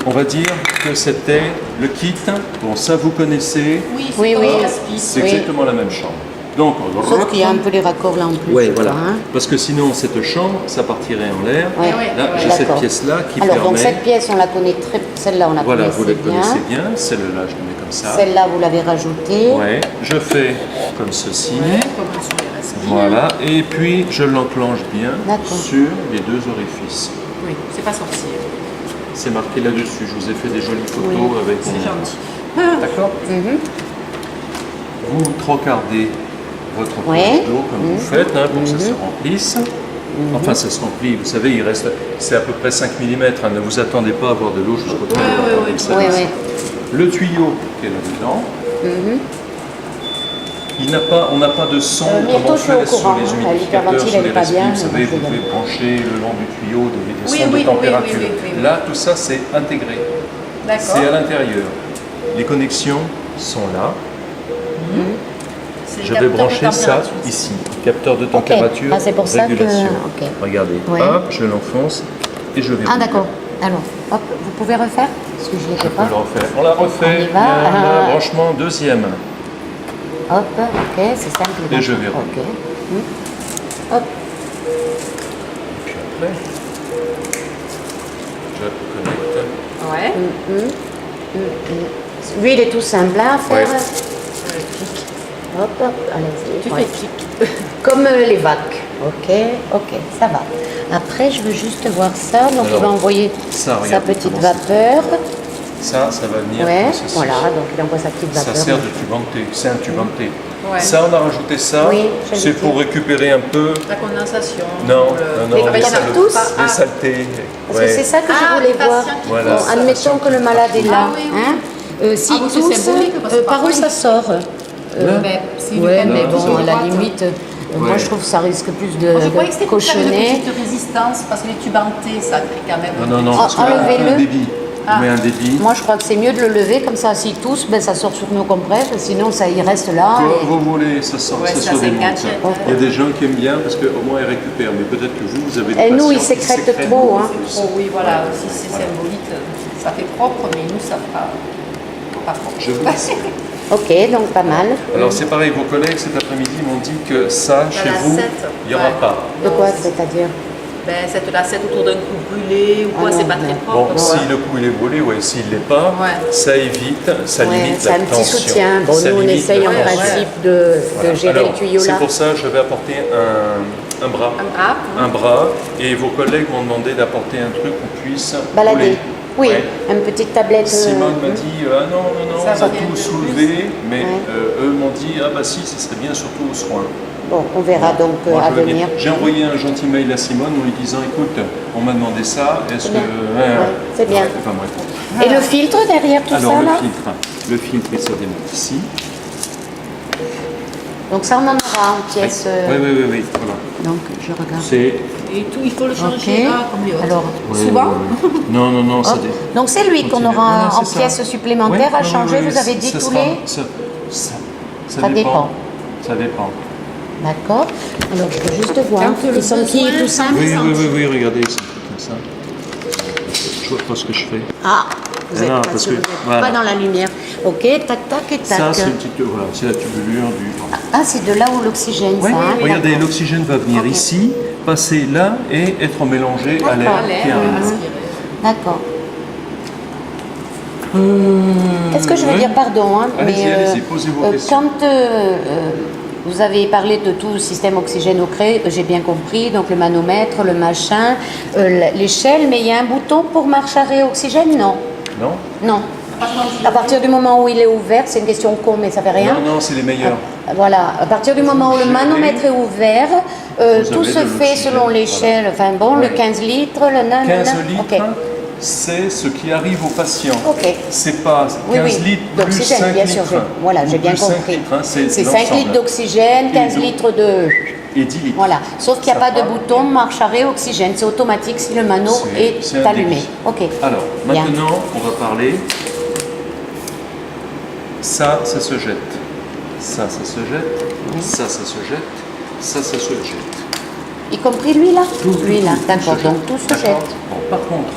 On va dire que c'était le kit. Bon, ça vous connaissez. Oui, oui. C'est exactement la même chambre. Donc, sauf qu'il y a un peu les raccords là en plus. Oui, voilà. Parce que sinon, cette chambre, ça partirait en l'air. Ouais. Là, j'ai cette pièce-là qui permet... Alors, donc cette pièce, on la connaît très... Celle-là, on la voilà, connaissait bien. Voilà, vous la connaissez bien. Celle-là, je la mets comme ça. Celle-là, vous l'avez rajoutée. Oui, je fais comme ceci. Ouais, comme sur les respires. Voilà, et puis je l'enclenche bien sur les deux orifices. Oui, c'est pas sorcier. C'est marqué là-dessus. Je vous ai fait des jolies photos avec... C'est gentil. D'accord. Vous trocardez votre poche d'eau comme vous faites pour que ça se remplisse. Enfin, ça se remplit, vous savez, il reste, c'est à peu près 5 mm. Ne vous attendez pas à avoir de l'eau jusqu'au tuyau. Le tuyau qui est là-dedans, on n'a pas de son comme on fait sur les humidificateurs, sur les respirs. Vous savez, vous pouvez brancher le long du tuyau des sons de température. Là, tout ça, c'est intégré. C'est à l'intérieur. Les connexions sont là. Je vais brancher ça ici, capteur de température, c'est pour ça régulation. que... Regardez, hop, je l'enfonce et je vais... Ah d'accord, alors, hop, vous pouvez refaire? Parce que je ne l'ai pas. Le refaire. On la refait, on y va. branchement deuxième. Hop, ok, c'est simple. Et je vais ok. Hop. Et puis après, je connecte. Ouais. Lui, il est tout simple à faire. Hop, hop, allez-y. Tu fais clic. Comme les vacs. Ok, ça va. Après, je veux juste voir ça. Donc, il va envoyer sa petite vapeur. Ça va venir. Voilà, donc il envoie sa petite vapeur. Ça sert de tube en T, c'est un tube en T. Ça, on a rajouté ça, c'est pour récupérer un peu... La condensation. Non, les saletés. Parce que c'est ça que je voulais voir. Voilà, bon, admettons que le malade est là. S'il tousse, par où ça sort mais bon, à la limite, moi je trouve que ça risque plus de cochonner. Une petite résistance, parce que les tubes en T, ça fait quand même... Non, parce enlevez-le. Met un débit. Moi je crois que c'est mieux de le lever, comme ça s'il tousse, ça sort sur nos compresses, sinon ça il reste là. Comme vous voulez, ça sort, ça se démonte. Il y a des gens qui aiment bien parce qu'au moins ils récupèrent, mais peut-être que vous avez des patients nous, ils sécrètent trop. Oui, voilà, si c'est symbolique, ça fait propre, mais nous, ça fera pas propre. Je vous dis. Ok, donc pas mal. Alors c'est pareil, vos collègues cet après-midi m'ont dit que ça, chez vous, il n'y aura pas. De quoi, c'est-à-dire? Cette lacette autour d'un cou brûlé ou quoi, c'est pas très propre. Bon, si le cou il est brûlé, s'il ne l'est pas, ça évite, ça limite la tension. C'est un petit soutien. Bon, nous on essaye en principe de gérer le tuyau là. C'est pour ça que je vais apporter un bras. Un bras. Et vos collègues m'ont demandé d'apporter un truc qu'on puisse balader. Oui, une petite tablette. Simone m'a dit non, on va tout soulever, mais eux m'ont dit si, ce serait bien surtout aux soins. Bon, on verra donc à venir. J'ai envoyé un gentil mail à Simone en lui disant écoute, on m'a demandé ça, est-ce que. C'est bien. Elle va me répondre. Et le filtre derrière tout ça là? Le filtre, il se démonte ici. Donc ça, on en aura en pièce. Oui, voilà. Donc je regarde. Et tout, il faut le changer comme les autres. Alors, souvent Non, ça donc c'est lui qu'on aura en pièce supplémentaire à changer, vous avez dit tous les... Ça dépend. Ça dépend. D'accord. Alors je peux juste voir. Ils sont qui tout simples? Oui, regardez, ils sont comme ça. Je vois pas ce que je fais. Ah, vous êtes pas dans la lumière. Ok, tac, tac et tac. Ça, c'est une petite, c'est la tubulure du... Ah, c'est de là où l'oxygène, ça. Regardez, l'oxygène va venir ici, passer là et être mélangé à l'air qui arrive. D'accord. Est-ce que je veux dire pardon, allez-y, posez vos questions. Quand vous avez parlé de tout le système oxygène au cré, j'ai bien compris, donc le manomètre, le machin, l'échelle, mais il y a un bouton pour marche arrêt oxygène, non? Non. À partir du moment où il est ouvert, c'est une question con, mais ça fait rien. Non, c'est les meilleurs. Voilà, à partir du moment où le manomètre est ouvert, tout se fait selon l'échelle, le 15 litres, le 15 litres, c'est ce qui arrive au patient. C'est pas 15 litres plus 5 litres. Bien sûr, voilà, j'ai bien compris. C'est 5 litres d'oxygène, 15 litres de... Et 10 litres. Voilà, sauf qu'il n'y a pas de bouton marche arrêt oxygène, c'est automatique si le mano est allumé. Alors, maintenant, on va parler... Ça se jette. Ça se jette. Ça se jette. Ça se jette. Y compris lui là? Lui là, d'accord, donc tout se jette. Bon, par contre,